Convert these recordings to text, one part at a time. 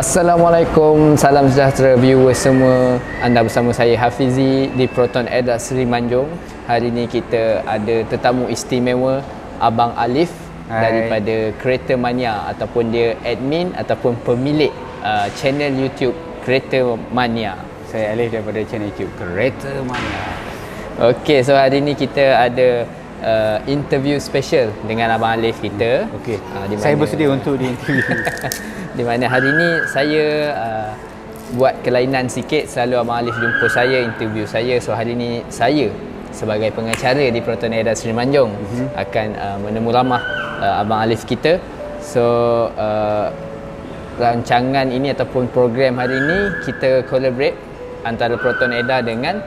Assalamualaikum, salam sejahtera viewers semua. Anda bersama saya Hafizi di Proton Eda Seri Manjung. Hari ini kita ada tetamu istimewa, Abang Alif. Hai. Daripada Kereta Mania, ataupun dia admin ataupun pemilik channel YouTube Kereta Mania. Saya Alif daripada channel YouTube Kereta Mania. Okey, so hari ini kita ada interview special dengan Abang Alif kita. Okey. Saya bersedia untuk diinterview. Di mana hari ini saya buat kelainan sikit. Selalu Abang Alif jumpa saya, interview saya. So hari ini saya sebagai pengacara di Proton Eda Seri Manjung akan menemu ramah Abang Alif kita. So rancangan ini ataupun program hari ini kita collaborate antara Proton Eda dengan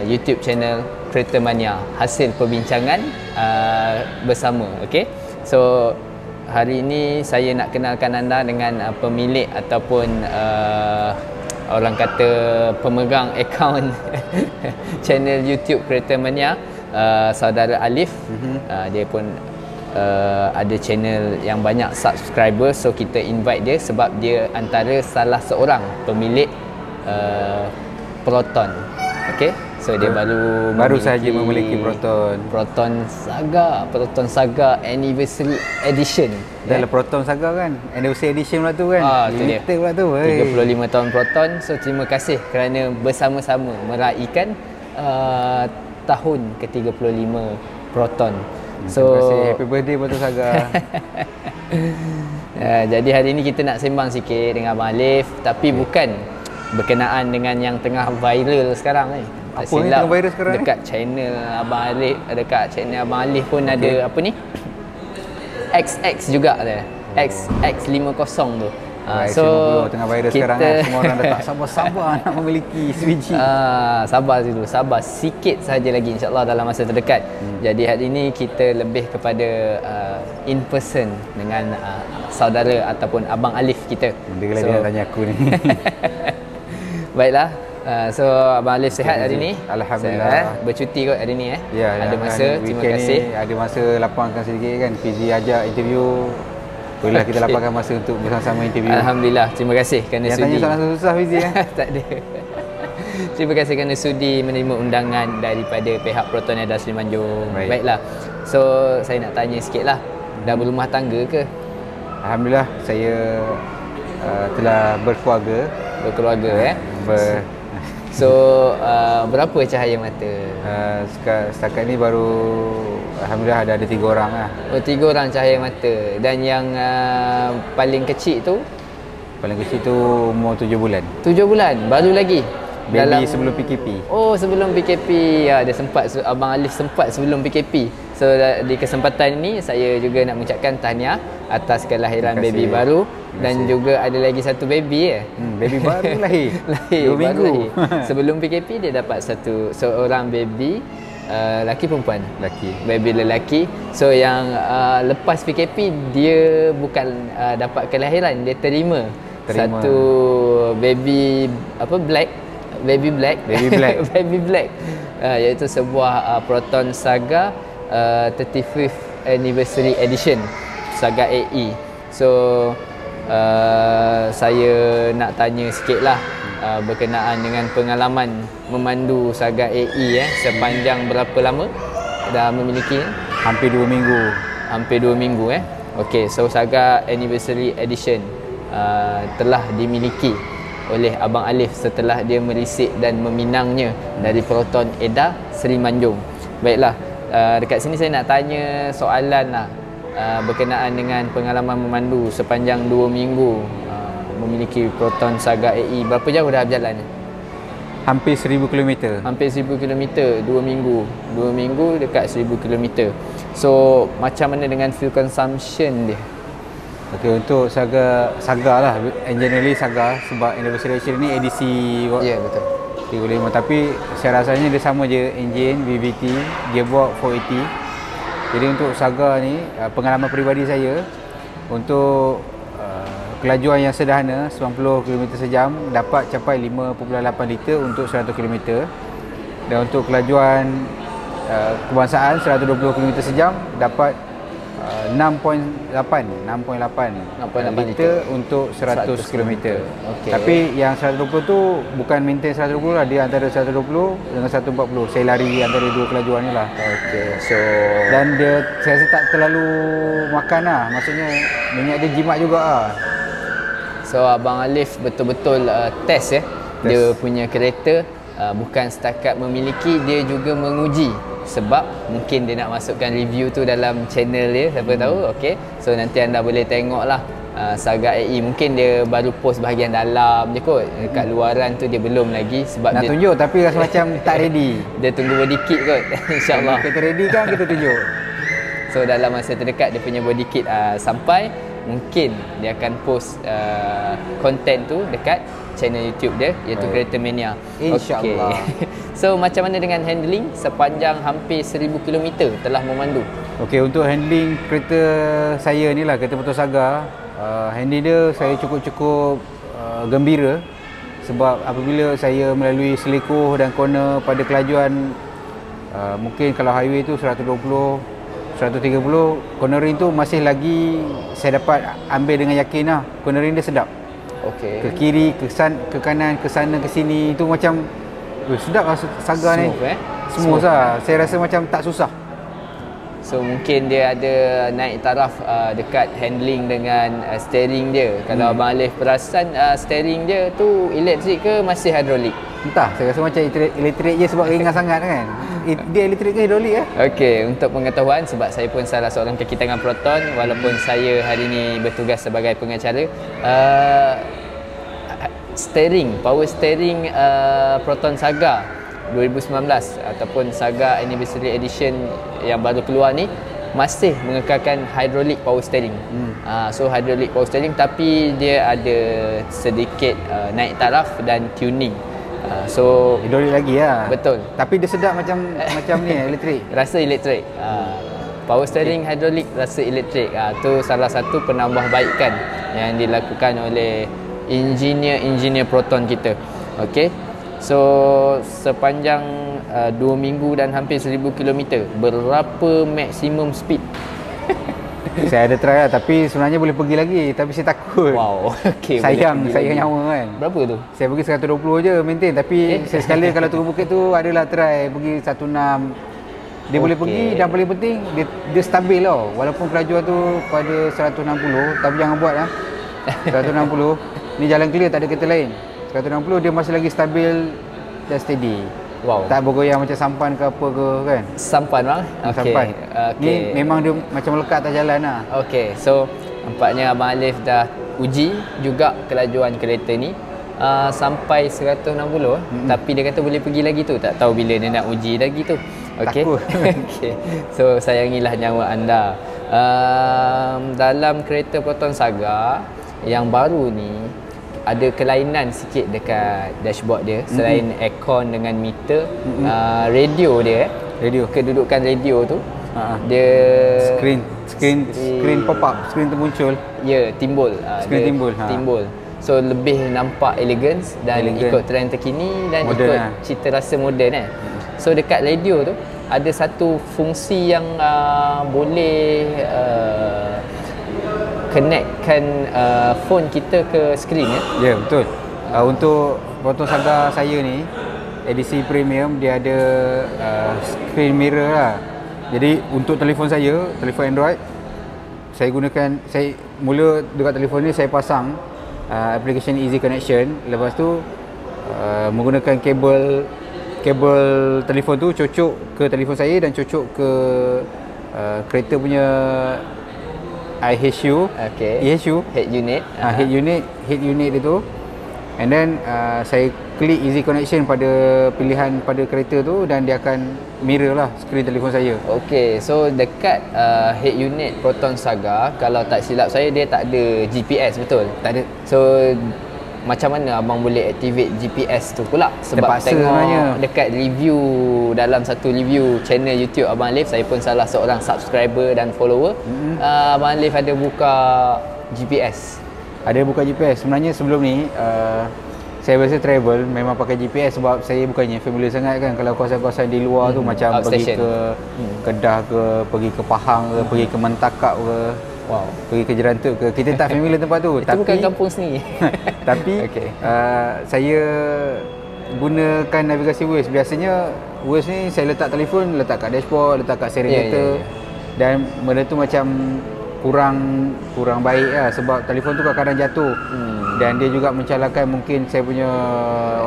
YouTube channel Kereta Mania, hasil perbincangan bersama. Okey. So hari ini saya nak kenalkan anda dengan pemilik ataupun orang kata pemegang akaun channel YouTube Kereta Mania, saudara Alif. Dia pun ada channel yang banyak subscriber, so kita invite dia sebab dia antara salah seorang pemilik Proton. Okey. So dia baru saja memiliki Proton Saga Anniversary Edition. Dalam Proton Saga kan, Anniversary Edition pula tu kan. Limited pula tu. 35 tahun Proton. So terima kasih kerana bersama-sama meraihkan tahun ke-35 Proton. So terima kasih, happy birthday Proton Saga. Jadi hari ini kita nak sembang sikit dengan Abang Alif, tapi bukan berkenaan dengan yang tengah viral sekarang ni. Apa yang tengah viral sekarang dekat channel Abang Alif, dekat channel Abang Alif pun ada apa ni? XX juga ada. XX50 tu. So tengah viral sekarang kan. Semua orang dah tak sabar-sabar nak memiliki sebiji. Sabar dulu, sabar sikit saja lagi, insya-Allah dalam masa terdekat. Jadi hari ini kita lebih kepada in person dengan saudara ataupun Abang Alif kita. Dia nak tanya aku ni. Baiklah. So Abang Alif sihat hari ni? Alhamdulillah. Sihat. Bercuti kot hari ni Ya, ada masa. Terima kasih. Ada masa lapangkan sedikit kan. Fizi ajak interview. Bolehlah kita lapangkan masa untuk bersama-sama interview. Alhamdulillah. Terima kasih kerana sudi. Tanya soalan susah Fizi ya. Tak ada. Terima kasih kerana sudi menerima undangan daripada pihak Proton Eda Seri Manjung. Baiklah. So saya nak tanya sikitlah. Dah berumah tangga ke? Alhamdulillah saya telah berkeluarga. So berapa cahaya mata? Setakat ni baru alhamdulillah ada 3 orang lah. Oh, 3 orang cahaya mata. Dan yang paling kecil tu? Paling kecil tu umur 7 bulan. 7 bulan? Baru lagi? Baby sebelum PKP. Oh, sebelum PKP. Ya, dia sempat, Abang Alif sempat sebelum PKP. So di kesempatan ini saya juga nak mengucapkan tahniah atas kelahiran baby baru. Dan juga ada lagi satu baby baby baru lahir 2 minggu. Sebelum PKP dia dapat seorang baby lelaki perempuan? Baby lelaki. So yang lepas PKP dia bukan dapat kelahiran, dia terima. Satu baby baby black iaitu sebuah Proton Saga 35th Anniversary Edition Saga AE. So saya nak tanya sikit lah berkenaan dengan pengalaman memandu Saga AE sepanjang berapa lama dah memiliki? Hampir 2 minggu. Hampir 2 minggu Okey, so Saga Anniversary Edition telah dimiliki oleh Abang Alif setelah dia merisik dan meminangnya dari Proton Eda Seri Manjung. Baiklah, dekat sini saya nak tanya soalan lah berkenaan dengan pengalaman memandu sepanjang 2 minggu memiliki Proton Saga AE. Berapa jauh dah berjalan? Hampir 1000 km. Hampir 1000 km 2 minggu. 2 minggu dekat 1000 km. So macam mana dengan fuel consumption dia? Okey, untuk Saga lah, generally Saga sebab Anniversary Edition ni edisi betul 35, tapi saya rasanya dia sama je, engine VVT, gearbox 480. Jadi untuk Saga ni pengalaman peribadi saya untuk kelajuan yang sederhana 90 km sejam dapat capai 5.8 liter untuk 100 km, dan untuk kelajuan kebangsaan 120 km sejam dapat 6.8 liter untuk 100 km. Okey. Tapi yang 120 tu bukan maintain 120 lah, dia antara 120 dengan 140. Saya lari antara dua kelajuan ni lah. Okey. So Dan dia saya rasa tak terlalu makan lah. Maksudnya minyak dia jimat juga lah. So Abang Alif betul-betul test ya. Dia punya kereta bukan setakat memiliki, dia juga menguji. Sebab mungkin dia nak masukkan review tu dalam channel dia, siapa tahu. Okey. So nanti anda boleh tengoklah Saga AI. Mungkin dia baru post bahagian dalam je kot. Dekat luaran tu dia belum lagi sebab Nak dia tunjuk tapi rasa macam tak ready. dia tunggu body kit kot. InsyaAllah. Kita ready kan kita tunjuk. So dalam masa terdekat dia punya body kit sampai, mungkin dia akan post konten tu dekat channel YouTube dia, iaitu Kereta Mania. InsyaAllah. Okay. So macam mana dengan handling sepanjang hampir 1000 km telah memandu? Okey, untuk handling kereta saya ni lah, kereta motor Saga, handling dia saya cukup gembira. Sebab apabila saya melalui selikuh dan corner pada kelajuan, mungkin kalau highway tu 120, 130, cornering tu masih lagi saya dapat ambil dengan yakin lah. Cornering dia sedap. Okey. Ke kiri, ke kanan, ke sana, ke sini, itu macam sedap lah Saga ni. Smooth lah. Saya rasa macam tak susah. So mungkin dia ada naik taraf dekat handling dengan steering dia. Kalau Abang Alif perasan, steering dia tu elektrik ke masih hidrolik? Entah, saya rasa macam elektrik je sebab ringan sangat kan. Dia elektrik ke hidrolik Okey, untuk pengetahuan, sebab saya pun salah seorang kaki tangan Proton, walaupun saya hari ini bertugas sebagai pengacara, power steering Proton Saga 2019 ataupun Saga Anniversary Edition yang baru keluar ni masih mengekalkan hydraulic power steering. So hydraulic power steering, tapi dia ada sedikit naik taraf dan tuning. So hidrolik lagi lah. betul. Tapi dia sedap macam ni elektrik. Rasa elektrik. Power steering hydraulic, rasa elektrik. Tu salah satu penambahbaikan yang dilakukan oleh engineer Proton kita. Okey. So sepanjang 2 minggu dan hampir 1000 km, berapa maksimum speed? Saya ada try lah, tapi sebenarnya boleh pergi lagi, tapi saya takut. Wow. Okey. Sayang nyawa kan. Berapa tu? Saya pergi 120 je maintain, tapi saya sekali kalau turun bukit tu adalah try pergi 16. Dia boleh pergi, dan paling penting dia stabil tau. Walaupun kelajuan tu pada 160, tapi jangan buat lah. 160 ni jalan clear, tak ada kereta lain. 160 dia masih lagi stabil dan steady. Wow. Tak bergoyang macam sampan ke apa ke kan. Sampan bang? Okey. Sampan. Okey. Ni memang dia macam melekat atas jalan lah. Okey. So nampaknya Abang Alif dah uji juga kelajuan kereta ni sampai 160, tapi dia kata boleh pergi lagi tu. Tak tahu bila dia nak uji lagi tu. Okey. Okey. So sayangilah nyawa anda. Dalam kereta Proton Saga yang baru ni ada kelainan sikit dekat dashboard dia. Selain aircon dengan meter, radio dia, kedudukan radio tu, dia screen pop up, screen termuncul. Ya, timbul. Screen timbul. So lebih nampak elegance dan ikut trend terkini dan modern ikut cita rasa moden So dekat radio tu ada satu fungsi yang boleh connectkan phone kita ke skrin Ya, betul. Untuk Proton Saga saya ni edisi premium, dia ada screen mirror lah. Jadi untuk telefon saya, telefon Android, saya mula dekat telefon ni saya pasang application Easy Connection. Lepas tu menggunakan kabel telefon tu cocok ke telefon saya dan cocok ke kereta punya IHU, head unit, head unit itu. And then saya klik Easy Connection pada pilihan pada kereta tu dan dia akan mirror lah skrin telefon saya. Okey, so dekat head unit Proton Saga, kalau tak silap saya, dia tak ada GPS, betul? Tak ada. So macam mana abang boleh activate GPS tu pula? Sebab terpaksa tengok sebenarnya. Dekat review, dalam satu review channel YouTube Abang Alif, saya pun salah seorang subscriber dan follower, Abang Alif ada buka GPS. Ada buka GPS. Sebenarnya sebelum ni saya biasa travel memang pakai GPS sebab saya bukannya familiar sangat kan. Kalau kawasan-kawasan di luar tu macam pergi ke Kedah ke, pergi ke Pahang ke, pergi ke Mentakak ke, pergi ke Jerantut ke, kita tak familiar tempat tu. Itu bukan kampung sendiri. Tapi saya gunakan navigasi Waze. Biasanya Waze ni saya letak telefon, letak kat dashboard, letak kat steering meter. Dan benda tu macam kurang baik lah sebab telefon tu kadang-kadang jatuh. Dan dia juga mencalahkan mungkin saya punya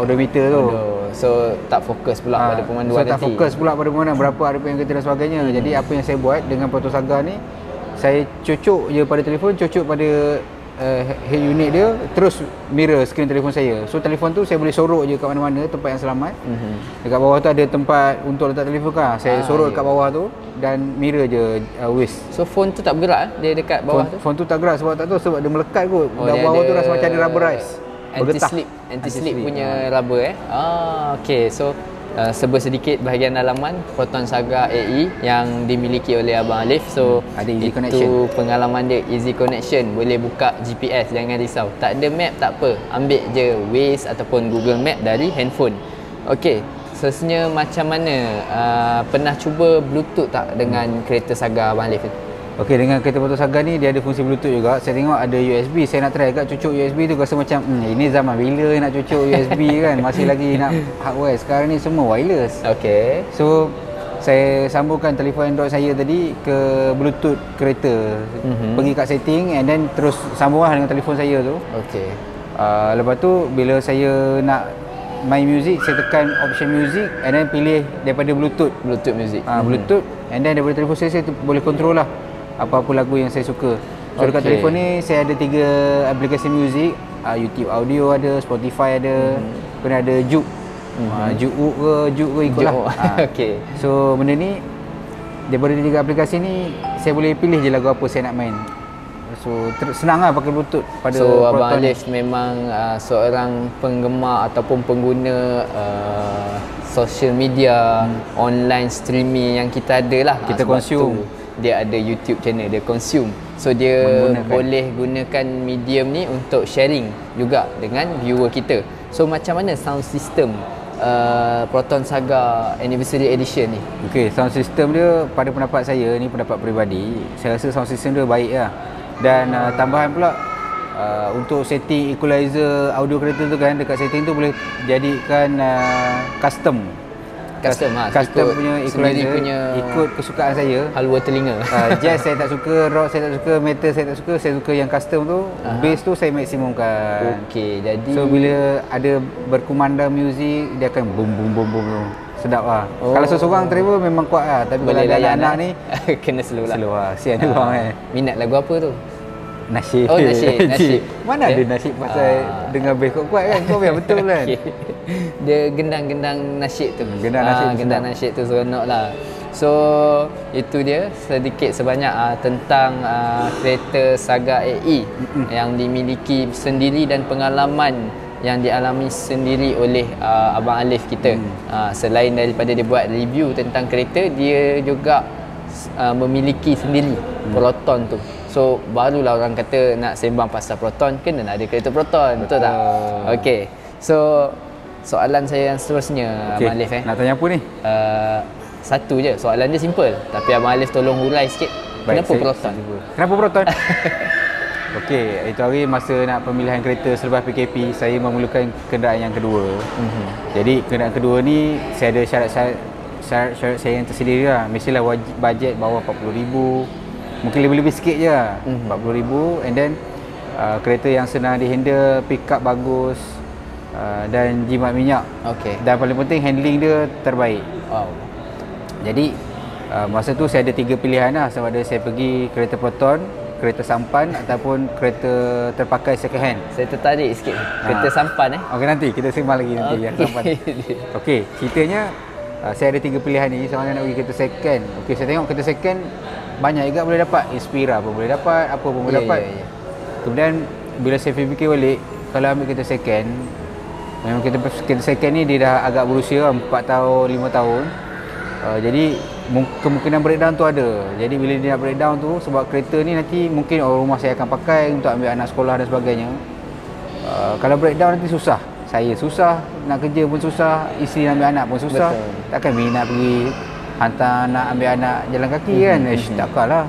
odometer tu. So tak fokus pula pada pemanduan nanti. Tak fokus pula pada pemanduan, berapa RPM kita dan sebagainya. Jadi apa yang saya buat dengan Proton Saga ni, saya cucuk je pada telefon, cucuk pada head unit dia, terus mirror skrin telefon saya. So telefon tu saya boleh sorok je kat mana-mana tempat yang selamat. Dekat bawah tu ada tempat untuk letak telefon kan. Saya sorok kat bawah tu dan mirror je Waze. So phone tu tak bergerak dia dekat bawah tu? Phone tu tak gerak sebab tak tahu, sebab dia melekat kot. Bawah tu rasa macam ada rubberized. Anti-slip punya rubber okey. So sebut sedikit bahagian dalaman Proton Saga AI yang dimiliki oleh Abang Alif. So ada easy itu connection. pengalaman dia, easy connection, boleh buka GPS, jangan risau. Tak ada map tak apa, ambil je Waze ataupun Google Map dari handphone. Okey, seterusnya macam mana pernah cuba Bluetooth tak dengan kereta Saga Abang Alif? Okey, dengan kereta Proton Saga ni dia ada fungsi Bluetooth juga. Saya tengok ada USB, saya nak try kat cucuk USB tu, rasa macam ini zaman bila nak cucuk USB kan, masih lagi nak hardware. Sekarang ni semua wireless. Okey. So saya sambungkan telefon Android saya tadi ke Bluetooth kereta. Pergi kat setting and then terus sambunglah dengan telefon saya tu. Okey. Lepas tu bila saya nak main music, saya tekan option music and then pilih daripada Bluetooth music. Bluetooth and then daripada telefon saya boleh control lah apa-apa lagu yang saya suka. So dekat telefon ni saya ada 3 aplikasi muzik, YouTube Audio ada, Spotify ada, kemudian ada Juke. Juke ke ikutlah. Okey. So benda ni daripada 3 aplikasi ni saya boleh pilih je lagu apa saya nak main. So senang lah pakai Bluetooth pada So Abang Proton Alif memang seorang penggemar ataupun pengguna social media, online streaming yang kita ada lah. Kita consume. Dia ada YouTube channel, dia consume. So dia boleh gunakan medium ni untuk sharing juga dengan viewer kita. So macam mana sound system Proton Saga Anniversary Edition ni? Okey, sound system dia pada pendapat saya, ni pendapat peribadi, saya rasa sound system dia baik lah. Dan tambahan pula untuk setting equalizer audio kereta tu kan, dekat setting tu boleh jadikan custom punya equalizer ikut kesukaan saya. Halwa telinga. Jazz saya tak suka, rock saya tak suka, metal saya tak suka, saya suka yang custom tu. Bass tu saya maksimumkan. Okey, jadi so bila ada berkumandang muzik, dia akan boom boom boom boom, boom. Sedap lah. Kalau seorang travel memang kuat lah. Tapi boleh kalau ada anak ni kena slow lah. Slow lah. Sian dia orang Minat lagu apa tu? Nasyid. Oh, nasyid. Mana ada nasyid pasal dengar bass kuat-kuat kan? Kau biar betul kan? Dia gendang-gendang nasyid tu. Gendang nasyid tu seronok lah. So itu dia sedikit sebanyak tentang kereta Saga AI yang dimiliki sendiri dan pengalaman yang dialami sendiri oleh Abang Alif kita. Selain daripada dia buat review tentang kereta, dia juga memiliki sendiri Proton tu. So barulah orang kata nak sembang pasal Proton, kena nak ada kereta Proton. Betul tak? Okey. So soalan saya yang seterusnya, Abang Alif nak tanya apa ni? Satu je, soalan dia simple, tapi Abang Alif tolong hurai sikit. Kenapa Proton? Kenapa Proton? Okey, itu hari masa nak pemilihan kereta selepas PKP, saya memerlukan kenderaan yang kedua. Jadi kenderaan kedua ni saya ada syarat-syarat saya yang tersendiri lah. Mestilah bajet bawah 40,000. Mungkin lebih-lebih sikit je 40,000. And then kereta yang senang di-handle, pick up bagus, dan jimat minyak. Dan paling penting handling dia terbaik. Jadi masa tu saya ada 3 pilihan lah. Sama ada saya pergi kereta Proton, kereta sampan ataupun kereta terpakai second hand. Saya tertarik sikit kereta sampan Okey, nanti kita sembang lagi nanti yang sampan. Okey, ceritanya saya ada 3 pilihan ni. Sama ada nak pergi kereta second. Okey, saya tengok kereta second banyak juga boleh dapat. Inspira pun boleh dapat, apa pun boleh dapat. Kemudian bila saya fikir balik, kalau ambil kereta second, memang kereta second ni dia dah agak berusia 4 tahun, 5 tahun. Jadi kemungkinan breakdown tu ada. Jadi bila dia nak breakdown tu, sebab kereta ni nanti mungkin orang rumah saya akan pakai untuk ambil anak sekolah dan sebagainya. Kalau breakdown nanti susah Saya susah, nak kerja pun susah, isteri ambil anak pun susah. Betul. Takkan Min nak pergi hantar anak ambil anak jalan kaki kan? Takkanlah.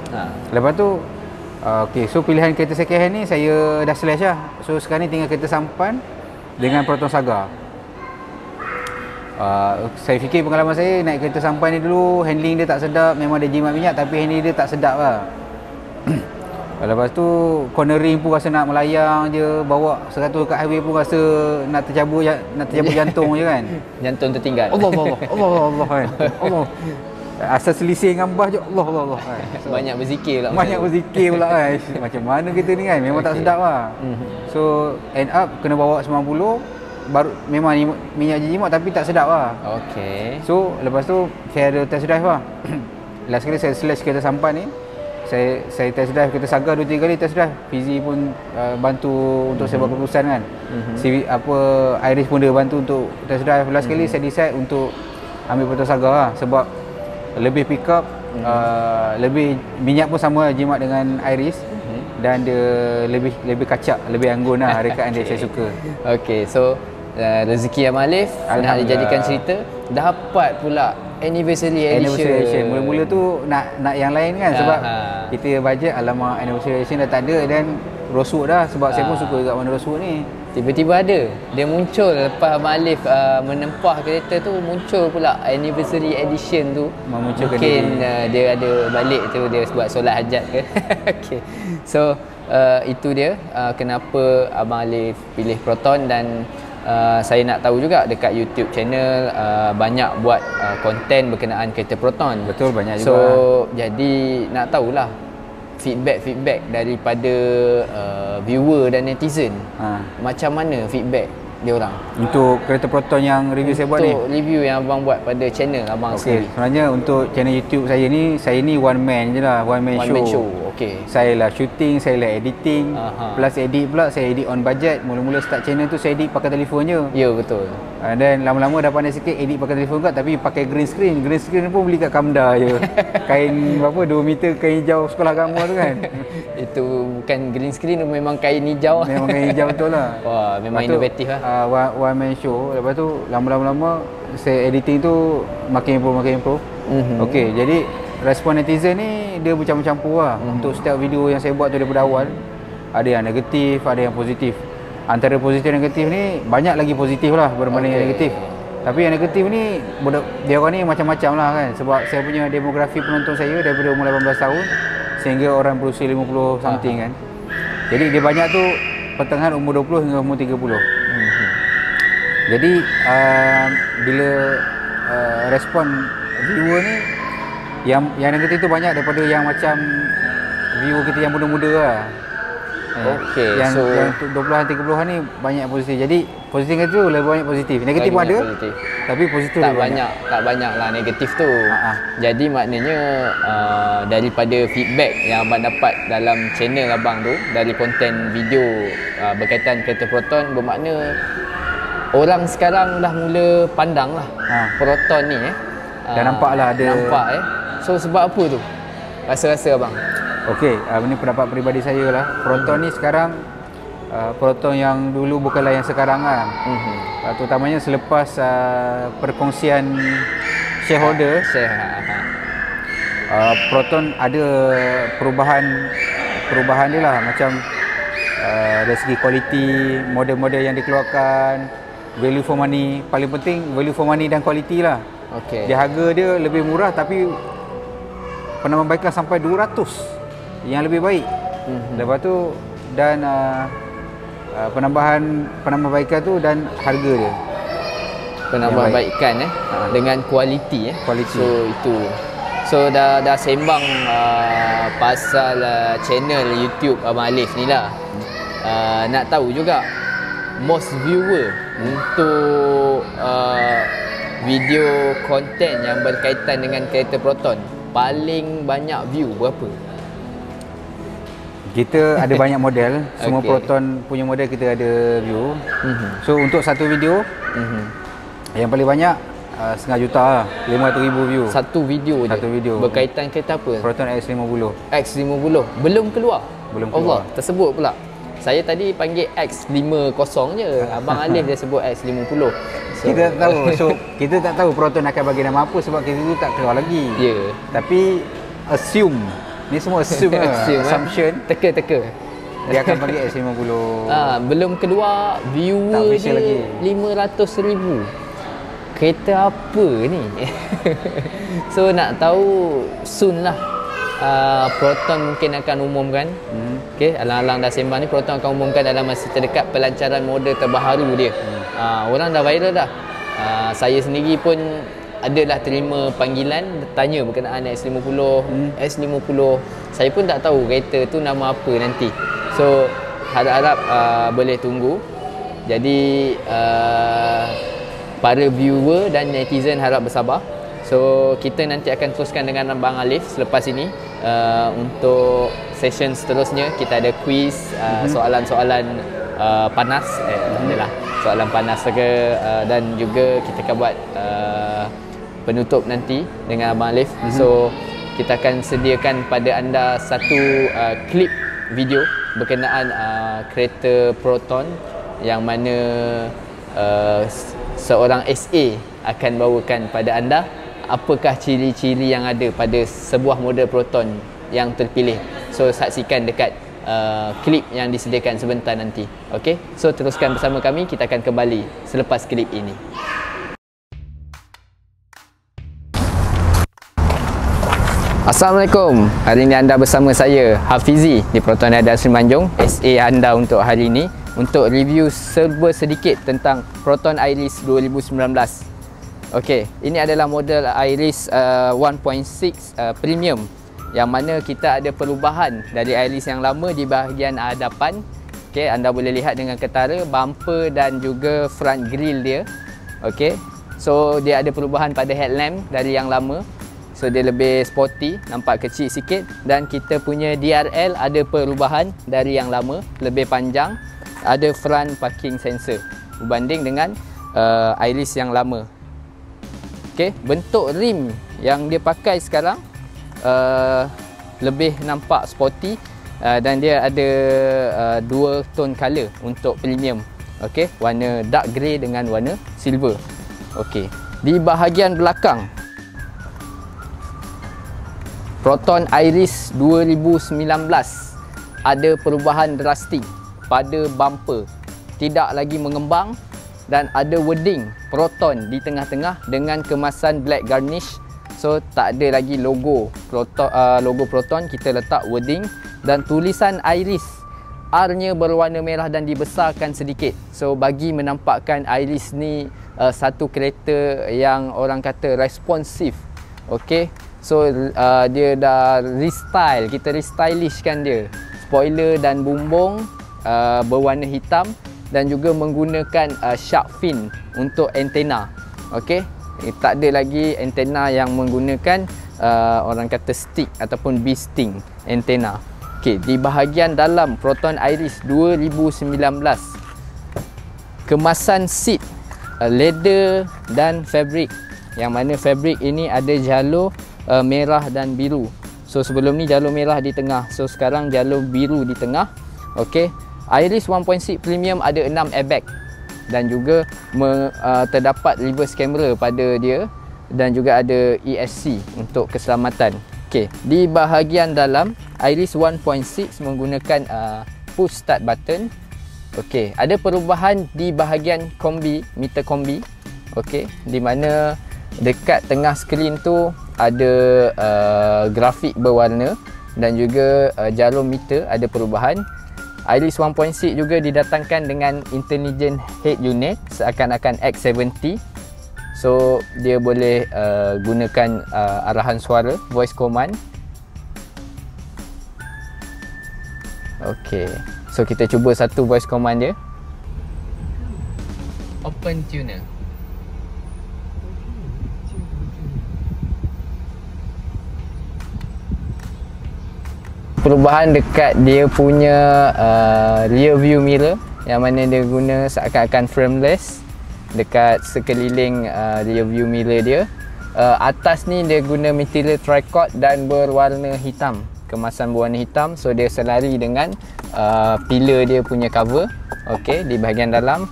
Lepas tu okey, so pilihan kereta second hand ni saya dah slash lah. So sekarang ni tinggal kereta sampan dengan Proton Saga. Saya fikir pengalaman saya naik kereta sampan ni dulu, handling dia tak sedap, memang dia jimat minyak tapi handling dia tak sedap lah. Lepas tu cornering pun rasa nak melayang je, bawa 100 kat highway pun rasa nak tercabur jantung je kan. Jantung tertinggal. Allah kan. Allah. Asal selisih dengan bah je Allah kan. So, banyak berzikir pula. Banyak berzikir pula kan. Macam mana kita ni kan, memang tak sedap lah. So end up kena bawa 90, baru memang minyak jimat tapi tak sedap lah. Okey. So lepas tu saya ada test drive lah. Last kali saya slash kereta sampan ni, saya test drive kereta Saga 2-3 kali test drive. Fizi pun bantu untuk saya buat keputusan kan. Iris pun dia bantu untuk test drive. Last kali saya decide untuk ambil Proton Saga lah sebab lebih pick up, lebih minyak pun sama jimat dengan Iris dan dia lebih kacak, lebih anggun lah rekaan dia, saya suka. Okey, so rezeki Abang Alif nak dijadikan cerita, dapat pula anniversary edition. Mula-mula tu nak yang lain kan sebab kita bajet alamak anniversary edition dah tak ada dan rosuk dah sebab saya pun suka juga warna rosuk ni. Tiba-tiba ada. Dia muncul lepas Abang Alif menempah kereta tu, muncul pula anniversary edition tu. Mungkin dia ada balik tu, dia buat solat hajat ke. Okey. So itu dia kenapa Abang Alif pilih Proton dan saya nak tahu juga dekat YouTube channel banyak buat konten berkenaan kereta Proton. Betul, banyak juga. So jadi nak tahulah feedback daripada viewer dan netizen. Macam mana feedback dia orang untuk kereta Proton yang review saya buat ni? Untuk review yang abang buat pada channel abang sendiri. Sebenarnya untuk channel YouTube saya ni one man je lah, one man show. Okey. Saya lah shooting, saya lah editing, plus edit pula saya edit on budget. Mula-mula start channel tu saya edit pakai telefon je. Ya, betul. Dan lama-lama dah pandai sikit edit pakai telefon juga, tapi pakai green screen. Green screen pun beli kat Kamda je. Kain berapa 2 meter kain hijau sekolah agama tu kan. Itu bukan green screen, memang kain hijau. Memang kain hijau betul lah. Wah, memang inovatif lah. One man show. Lepas tu lama-lama saya editing tu makin improve. Okey, jadi respon netizen ni dia bercampur-campur lah. Untuk setiap video yang saya buat tu daripada awal, ada yang negatif, ada yang positif. Antara positif dan negatif ni banyak lagi positif lah berbanding yang negatif. Tapi yang negatif ni dia orang ni macam-macam lah kan. Sebab saya punya demografi penonton saya daripada umur 18 tahun sehingga orang berusia 50 something kan. Jadi dia banyak tu pertengahan umur 20 hingga umur 30. Jadi bila respon viewer ni yang negatif tu banyak daripada yang macam viewer kita yang muda-muda lah. Okey, yang 20-an 30-an ni banyak positif. Jadi positif tu lebih banyak positif. Negatif pun ada. Positif. Tapi positif tak banyak lah negatif tu. Jadi maknanya daripada feedback yang abang dapat dalam channel abang tu, dari konten video berkaitan kereta Proton, bermakna orang sekarang dah mula pandang lah Proton ni dah nampak lah ada. Nampak So sebab apa tu? Rasa-rasa abang? Okey, ini pendapat peribadi saya lah. Proton ni sekarang Proton yang dulu bukanlah yang sekarang lah. Terutamanya selepas perkongsian shareholder, Proton ada perubahan dia lah. Macam dari segi kualiti, model-model yang dikeluarkan, value for money. Paling penting value for money dan kualiti lah. Okey. Dia harga dia lebih murah tapi penambahbaikan sampai 200 yang lebih baik. Lepas tu dan penambahbaikan tu dan harga dia. Penambahbaikan dengan kualiti Kualiti. So itu. So dah sembang pasal channel YouTube Abang Alif ni lah. Nak tahu juga most viewer untuk video konten yang berkaitan dengan kereta Proton paling banyak view berapa? Kita ada banyak model. Semua Proton punya model kita ada view. So untuk satu video yang paling banyak 500,000 lah, 500,000 view. Satu video je? Satu video. Berkaitan kereta apa? Proton X50. X50 belum keluar? Belum keluar. Allah, tersebut pula. Saya tadi panggil X50 je. Abang Alif dia sebut X50. So, kita tak tahu. So kita tak tahu Proton akan bagi nama apa sebab kita tu tak keluar lagi. Ya. Yeah. Tapi assume. Ni semua assume assumption. Teka-teka. Dia akan bagi X50. Belum keluar viewer dia lagi. 500,000. Kereta apa ni? So nak tahu soon lah. Proton mungkin akan umumkan. Okay, alang-alang dah sembang ni, Proton akan umumkan dalam masa terdekat pelancaran model terbaru dia. Orang dah viral dah. Saya sendiri pun adalah terima panggilan tanya berkenaan X50. X50 saya pun tak tahu kereta tu nama apa nanti. So harap-harap boleh tunggu. Jadi para viewer dan netizen harap bersabar. So kita nanti akan teruskan dengan Abang Alif selepas ini. Untuk session seterusnya kita ada quiz, soalan-soalan panas, adalah soalan panas ke, dan juga kita akan buat penutup nanti dengan Abang Alif. So kita akan sediakan pada anda satu klip video berkenaan kereta Proton yang mana seorang SA akan bawakan pada anda apakah ciri-ciri yang ada pada sebuah model Proton yang terpilih. So saksikan dekat klip yang disediakan sebentar nanti. Okey, so teruskan bersama kami, kita akan kembali selepas klip ini. Assalamualaikum. Hari ini anda bersama saya Hafizi di Proton Aida Semenanjung, SA anda untuk hari ini untuk review serba sedikit tentang Proton Iris 2019. Okey, ini adalah model Iris 1.6 Premium yang mana kita ada perubahan dari Iris yang lama di bahagian hadapan. Okey, anda boleh lihat dengan ketara, bumper dan juga front grille dia. Okey, so dia ada perubahan pada headlamp dari yang lama. So dia lebih sporty, nampak kecil sikit, dan kita punya DRL ada perubahan dari yang lama, lebih panjang. Ada front parking sensor berbanding dengan Iris yang lama. Okay, bentuk rim yang dia pakai sekarang lebih nampak sporty, dan dia ada dua tone color untuk premium. Okay, warna dark grey dengan warna silver. Okay, di bahagian belakang Proton Iris 2019 ada perubahan drastik pada bumper, tidak lagi mengembang, dan ada wording Proton di tengah-tengah dengan kemasan black garnish. So tak ada lagi logo Proton, kita letak wording, dan tulisan Iris R-nya berwarna merah dan dibesarkan sedikit. So bagi menampakkan Iris ni satu kereta yang orang kata responsif. Okey, so dia dah restyle, kita restylishkan dia. Spoiler dan bumbung berwarna hitam dan juga menggunakan shark fin untuk antena. Okey, tak ada lagi antena yang menggunakan orang kata stick ataupun B-sting antena. Okey, di bahagian dalam Proton Iris 2019 kemasan seat leather dan fabric, yang mana fabric ini ada jalur merah dan biru. So sebelum ni jalur merah di tengah, so sekarang jalur biru di tengah. Okey, Iris 1.6 Premium ada 6 airbag dan juga terdapat reverse camera pada dia, dan juga ada ESC untuk keselamatan. Okey, di bahagian dalam Iris 1.6 menggunakan push start button. Okey, ada perubahan di bahagian kombi, meter kombi. Okey, di mana dekat tengah skrin tu ada grafik berwarna dan juga jalur meter ada perubahan. Iris 1.6 juga didatangkan dengan intelligent head unit seakan-akan X70. So dia boleh gunakan arahan suara, voice command. Okey, so kita cuba satu voice command dia. Open tuner. Perubahan dekat dia punya rear view mirror, yang mana dia guna seakan-akan frameless dekat sekeliling rear view mirror dia. Atas ni dia guna material tricord dan berwarna hitam. kemasan berwarna hitam. So dia selari dengan pillar dia punya cover. Okey, di bahagian dalam.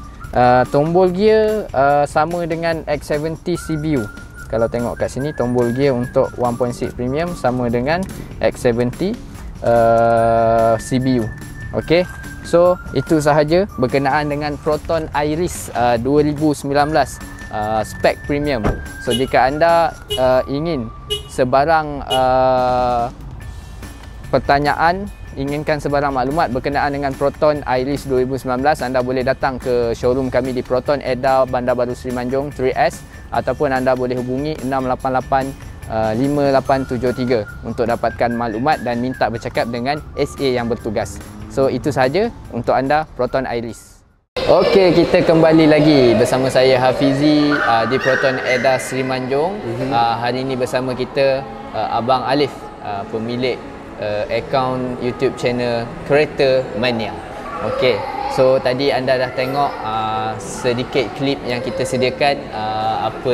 Tombol gear sama dengan X70 CBU. Kalau tengok kat sini, tombol gear untuk 1.6 premium sama dengan X70 CBU. Okey. So itu sahaja berkenaan dengan Proton Iris 2019 spek premium. So jika anda ingin sebarang pertanyaan, inginkan sebarang maklumat berkenaan dengan Proton Iris 2019, anda boleh datang ke showroom kami di Proton Eda, Bandar Baru Semenanjung 3S, ataupun anda boleh hubungi 688-5873 untuk dapatkan maklumat dan minta bercakap dengan SA yang bertugas. So itu sahaja untuk anda Proton Iris. Okey, kita kembali lagi bersama saya Hafizi di Proton Eda Semenanjung. Hari ini bersama kita Abang Alif, pemilik akaun YouTube channel Kereta Mania. Okey, so tadi anda dah tengok sedikit klip yang kita sediakan, apa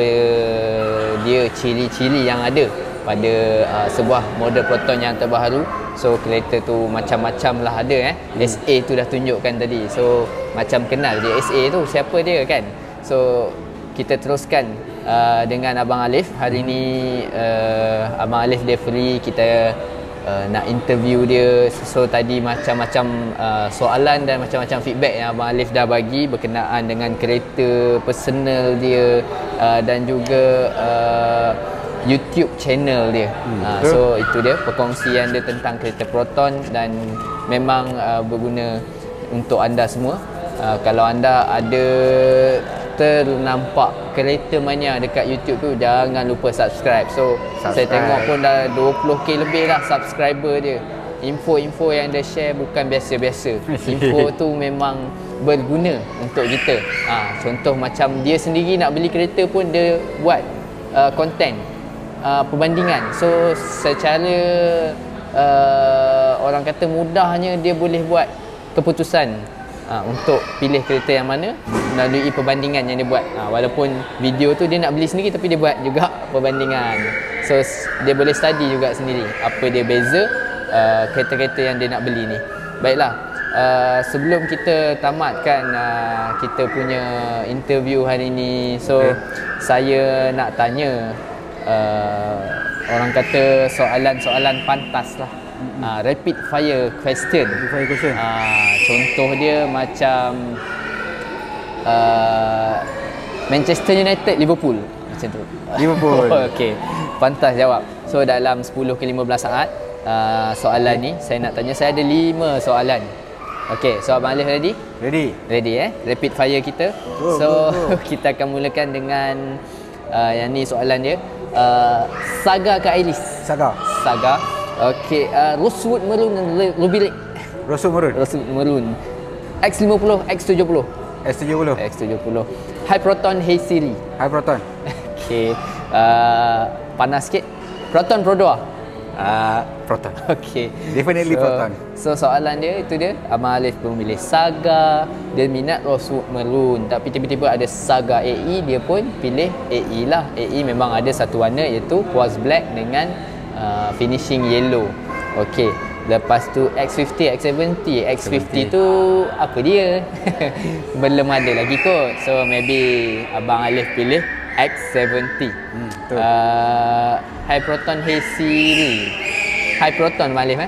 dia ciri-ciri yang ada pada sebuah model Proton yang terbaru. So kereta tu macam-macam lah ada SA tu dah tunjukkan tadi. So macam kenal dia SA tu, siapa dia kan. So kita teruskan dengan Abang Alif. Hari ni Abang Alif dia free, kita nak interview dia. So tadi macam-macam soalan dan macam-macam feedback yang Abang Alif dah bagi berkenaan dengan kereta personal dia dan juga YouTube channel dia. So itu dia perkongsian dia tentang kereta Proton, dan memang berguna untuk anda semua. Kalau anda ada ternampak Kereta Mania dekat YouTube tu, jangan lupa subscribe. So saya tengok pun dah 20k lebih lah subscriber dia. Info-info yang dia share bukan biasa-biasa. Info tu memang berguna untuk kita. Contoh macam dia sendiri nak beli kereta pun dia buat konten perbandingan. So secara orang kata mudahnya dia boleh buat keputusan untuk pilih kereta yang mana melalui perbandingan yang dia buat. Walaupun video tu dia nak beli sendiri, tapi dia buat juga perbandingan. So dia boleh study juga sendiri apa dia beza kereta-kereta yang dia nak beli ni. Baiklah, sebelum kita tamatkan kita punya interview hari ni, so saya nak tanya orang kata soalan-soalan pantas lah. Rapid fire question. Contoh dia macam Manchester United Liverpool, macam tu. Liverpool. Okey, pantas jawab. So dalam 10 ke 15 saat soalan ni saya nak tanya. Saya ada 5 soalan. Okey, so Abang Alif ready? Ready rapid fire kita. So kita akan mulakan dengan yang ni soalan dia. Saga ke Iris? Saga. Okey, Rosewood Maroon dan Ruby Red. Rosewood Maroon. X50, X70. X70. High Proton, Hey Siri. High Proton. Okey, panas sikit. Proton, Pro 2. Proton. Okey. Definitely Proton. So soalan dia itu dia, Abang Alif memilih Saga, dia minat Rosewood Maroon, tapi tiba-tiba ada Saga AE, dia pun pilih AE lah. AE memang ada satu warna iaitu quartz black dengan finishing yellow. Okey. Lepas tu X50, X70. X50 tu apa dia? Belum ada lagi kot. So maybe Abang Alif pilih X70. High Proton, Hey Siri. High Proton Abang Alif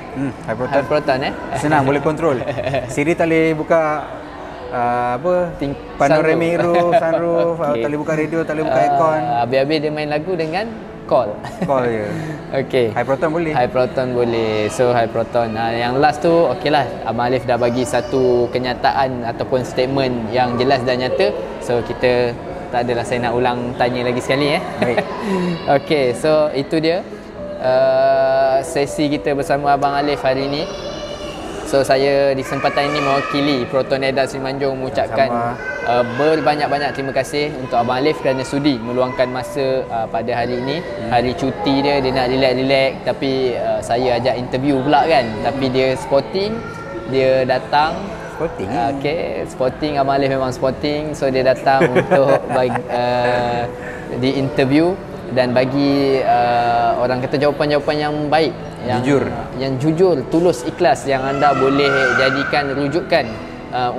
High Proton Senang, boleh kontrol. Siri tak boleh buka panoramic roof, sunroof, tak boleh buka radio, tak boleh buka aircon. Habis-habis dia main lagu dengan call je. Okey. High Proton boleh. So High Proton. Yang last tu okeylah, Abang Alif dah bagi satu kenyataan ataupun statement yang jelas dan nyata. So kita tak adalah saya nak ulang tanya lagi sekali Baik. Okey, so itu dia sesi kita bersama Abang Alif hari ini. So saya di kesempatan ini mewakili Proton Eda Semenanjung mengucapkan berbanyak-banyak terima kasih untuk Abang Alif kerana sudi meluangkan masa pada hari ini. Hari cuti dia nak relax-relax, tapi saya ajak interview pula kan. Tapi dia sporting, dia datang. Sporting, Abang Alif memang sporting. So dia datang untuk di interview. dan bagi orang kata jawapan-jawapan yang baik, yang jujur, tulus, ikhlas, yang anda boleh jadikan rujukan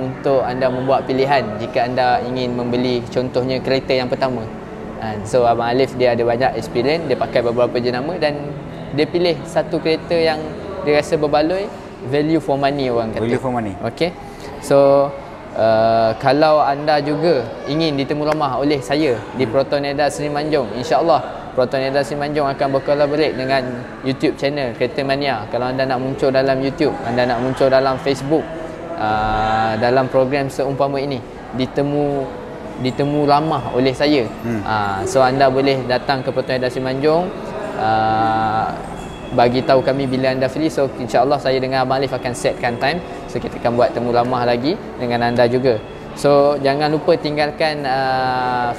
untuk anda membuat pilihan jika anda ingin membeli contohnya kereta yang pertama. So Abang Alif dia ada banyak experience, dia pakai beberapa jenama dan dia pilih satu kereta yang dia rasa berbaloi, value for money orang kata. Value for money. Okay. So kalau anda juga ingin ditemu ramah oleh saya di Proton Eda Seri Manjung, insya-Allah Proton Eda Seri Manjung akan berkolaborate dengan YouTube channel Kereta Mania. Kalau anda nak muncul dalam YouTube, anda nak muncul dalam Facebook, dalam program seumpama ini, ditemu ramah oleh saya. So anda boleh datang ke Proton Eda Seri Manjung, bagi tahu kami bila anda free. So insya-Allah saya dengan Abang Alif akan setkan time. So kita akan buat temu ramah lagi dengan anda juga. So jangan lupa tinggalkan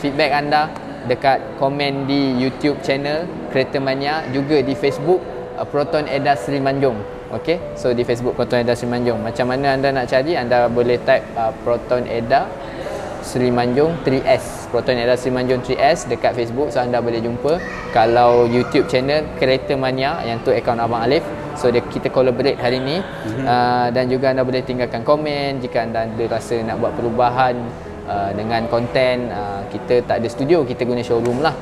feedback anda dekat komen di YouTube channel Kereta Mania, juga di Facebook Proton Eda Seri Manjung. Okay, so di Facebook Proton Eda Seri Manjung. Macam mana anda nak cari, anda boleh type Proton Eda Seri Manjung 3S, Proton Eda Seri Manjung 3S dekat Facebook, so anda boleh jumpa. Kalau YouTube channel Kereta Mania, yang tu akaun Abang Alif, so kita collaborate hari ni. Dan juga anda boleh tinggalkan komen jika anda ada rasa nak buat perubahan dengan konten. Kita tak ada studio, kita guna showroom lah.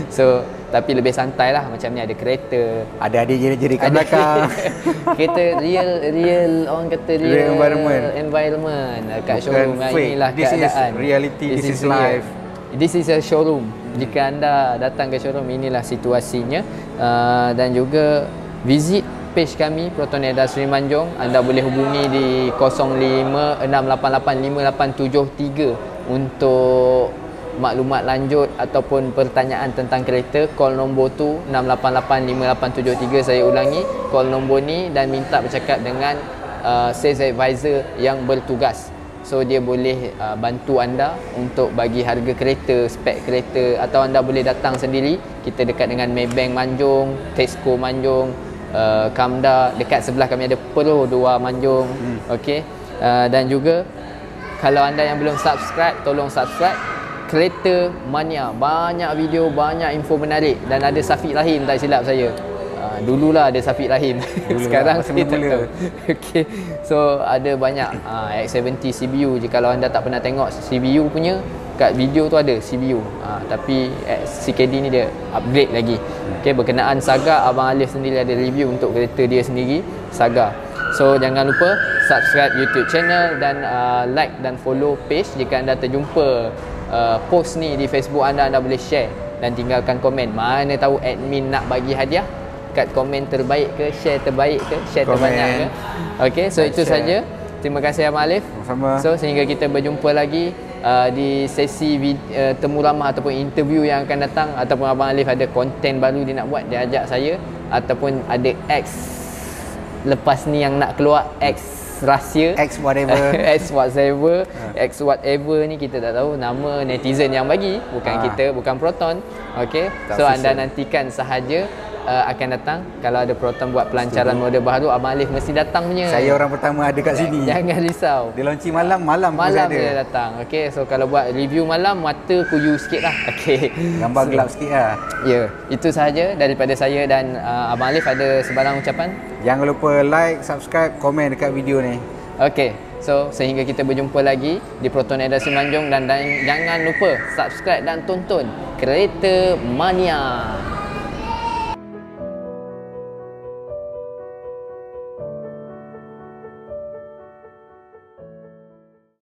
So tapi lebih santai lah, macam ni ada kereta, ada jerit-jerit kat belakang. Kereta real orang kata real environment kat showroom. Inilah keadaan, reality, this is life. This is a showroom. Jika anda datang ke showroom, inilah situasinya. Dan juga visit page kami Proton Eda Seri Manjung. Anda boleh hubungi di 0568858873 untuk maklumat lanjut ataupun pertanyaan tentang kereta. Call nombor tu 6885873. Saya ulangi, call nombor ni dan minta bercakap dengan sales advisor yang bertugas. So dia boleh bantu anda untuk bagi harga kereta, spek kereta, atau anda boleh datang sendiri. Kita dekat dengan Maybank Manjung, Tesco Manjung, Kamda, dekat sebelah kami ada Pro 2 Manjung. Okey. Dan juga kalau anda yang belum subscribe, tolong subscribe Kereta Mania. Banyak video, banyak info menarik, dan ada Safiq Rahim tak silap saya. Dululah ada Safiq Rahim. Sekarang saya tak tahu. Okey. So ada banyak X70 CBU. Jika kalau anda tak pernah tengok CBU punya, kat video tu ada CBU. Tapi CKD ni dia upgrade lagi. Okey, berkenaan Saga, Abang Alif sendiri ada review untuk kereta dia sendiri, Saga. So jangan lupa subscribe YouTube channel dan like dan follow page. Jika anda terjumpa post ni di Facebook anda, anda boleh share dan tinggalkan komen. Mana tahu admin nak bagi hadiah kat komen terbaik ke, share terbaik ke, share terbanyak ke. Okey, so itu saja. Terima kasih Abang Alif. Sama. So sehingga kita berjumpa lagi di sesi temu ramah ataupun interview yang akan datang, ataupun Abang Alif ada konten baru dia nak buat, dia ajak saya, ataupun ada X lepas ni yang nak keluar, X rahsia, X whatever. X whatever ni kita tak tahu, nama netizen yang bagi, bukan kita, bukan Proton. Okey, so anda nantikan sahaja akan datang. Kalau ada Proton buat pelancaran model baru, Abang Alif mesti datang punya. Saya orang pertama ada kat sini. Jangan risau. Dia launching malam dia datang. Okey, so kalau buat review malam, mata kuyu sikit lah. Okey, gambar gelap sikit lah. Ya, itu sahaja daripada saya dan Abang Alif. Ada sebarang ucapan? Jangan lupa like, subscribe, komen dekat video ni. Okey, so sehingga kita berjumpa lagi di Proton Eda Seri Manjung, dan jangan lupa subscribe dan tonton Kereta Mania.